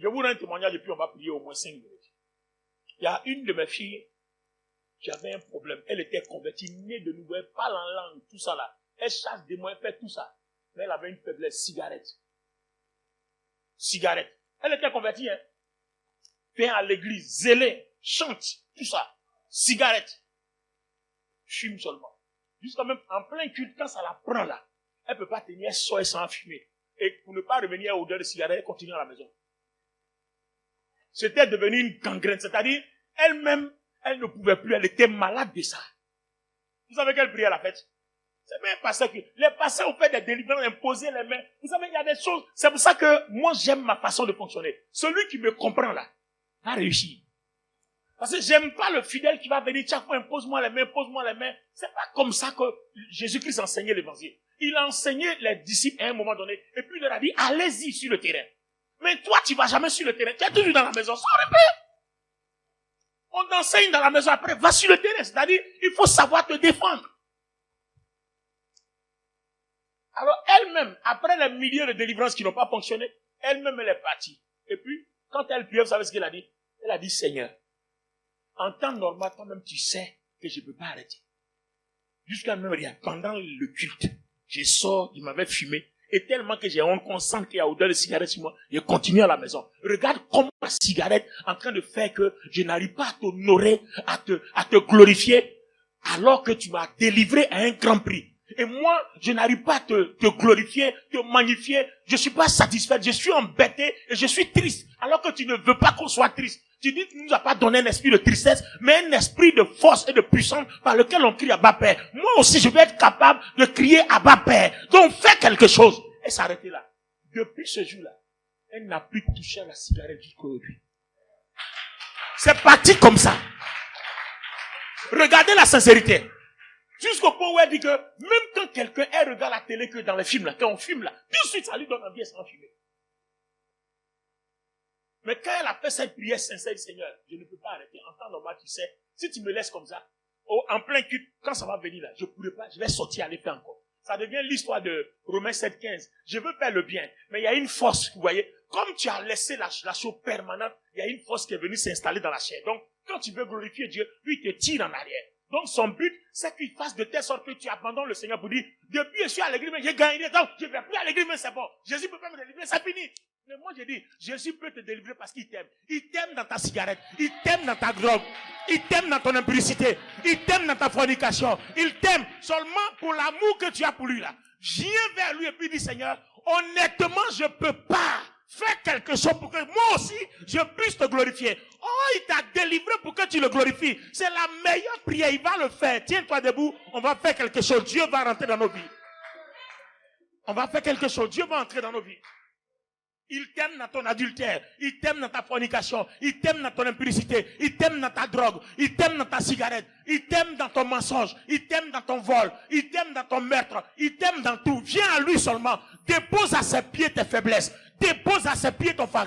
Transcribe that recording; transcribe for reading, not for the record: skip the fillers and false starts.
Je vous rends un témoignage et puis on va prier au moins 5 minutes. Il y a une de mes filles qui avait un problème. Elle était convertie, née de nouveau, elle parle en langue, tout ça là. Elle chasse des mots, elle fait tout ça. Mais elle avait une faiblesse, cigarette. Cigarette. Elle était convertie, hein. Vient à l'église, zélée, chante, tout ça. Cigarette. Fume seulement. Jusqu'à même en plein culte, quand ça la prend là, elle ne peut pas tenir, elle sort sans fumer. Et pour ne pas revenir à l'odeur de cigarette, elle continue à la maison. C'était devenu une gangrène, c'est-à-dire, elle-même, elle ne pouvait plus, elle était malade de ça. Vous savez quelle prière elle a faite? C'est même pasteur que, les pasteurs ont fait des délivrances, imposer les mains. Vous savez, il y a des choses, c'est pour ça que moi j'aime ma façon de fonctionner. Celui qui me comprend là, va réussir. Parce que j'aime pas le fidèle qui va venir chaque fois, impose-moi les mains, pose-moi les mains. C'est pas comme ça que Jésus-Christ enseignait l'évangile. Il a enseigné les disciples à un moment donné, et puis il leur a dit, allez-y sur le terrain. Mais toi, tu vas jamais sur le terrain, tu es toujours dans la maison, ça répète. On t'enseigne dans la maison, après, va sur le terrain. C'est-à-dire, il faut savoir te défendre. Alors, elle-même, après les milliers de délivrances qui n'ont pas fonctionné, elle-même, elle est partie. Et puis, quand elle priait, vous savez ce qu'elle a dit? Elle a dit, Seigneur, en temps normal, toi-même, tu sais que je ne peux pas arrêter. Jusqu'à même rien. Pendant le culte, je sors, il m'avait fumé. Et tellement que j'ai honte qu'on sent qu'il y a odeur de cigarette sur moi, je continue à la maison. Regarde comment la cigarette est en train de faire que je n'arrive pas à t'honorer, à te glorifier, alors que tu m'as délivré à un grand prix. Et moi, je n'arrive pas à te glorifier, te magnifier. Je suis pas satisfait, je suis embêté et je suis triste. Alors que tu ne veux pas qu'on soit triste. Tu dis que tu nous as pas donné un esprit de tristesse, mais un esprit de force et de puissance par lequel on crie à bas Père. Moi aussi, je vais être capable de crier à bas Père. Donc, fais quelque chose. Et s'arrêter là. Depuis ce jour-là, elle n'a plus touché à la cigarette jusqu'aujourd'hui. C'est parti comme ça. Regardez la sincérité. Jusqu'au point où elle dit que même quand quelqu'un regarde la télé que dans les films là, quand on filme là, tout de suite ça lui donne envie sans fumer. Mais quand elle a fait cette prière sincère, Seigneur, je ne peux pas arrêter. En temps normal, tu sais, si tu me laisses comme ça, en plein culte, quand ça va venir là, je ne pourrai pas, je vais sortir, aller faire encore. Ça devient l'histoire de Romains 7,15. Je veux faire le bien, mais il y a une force, vous voyez, comme tu as laissé la chose permanente, il y a une force qui est venue s'installer dans la chair. Donc, quand tu veux glorifier Dieu, lui il te tire en arrière. Donc, son but, c'est qu'il fasse de telle sorte que tu abandonnes le Seigneur pour dire, depuis je suis à l'église, mais j'ai gagné, donc je ne vais plus à l'église, mais c'est bon. Jésus peut pas me délivrer, c'est fini. Mais moi, je dis, Jésus peut te délivrer parce qu'il t'aime. Il t'aime dans ta cigarette. Il t'aime dans ta drogue. Il t'aime dans ton impurité. Il t'aime dans ta fornication. Il t'aime seulement pour l'amour que tu as pour lui là. Viens vers lui et puis dis, Seigneur, honnêtement, je peux pas faire quelque chose pour que moi aussi, je puisse te glorifier. Oh, il t'a délivré pour que tu le glorifies. C'est la meilleure prière. Il va le faire. Tiens-toi debout. On va faire quelque chose. Dieu va rentrer dans nos vies. On va faire quelque chose. Dieu va entrer dans nos vies. Il t'aime dans ton adultère, il t'aime dans ta fornication, il t'aime dans ton impurité, il t'aime dans ta drogue, il t'aime dans ta cigarette, il t'aime dans ton mensonge, il t'aime dans ton vol, il t'aime dans ton meurtre, il t'aime dans tout. Viens à lui seulement, dépose à ses pieds tes faiblesses, dépose à ses pieds ton fardeau.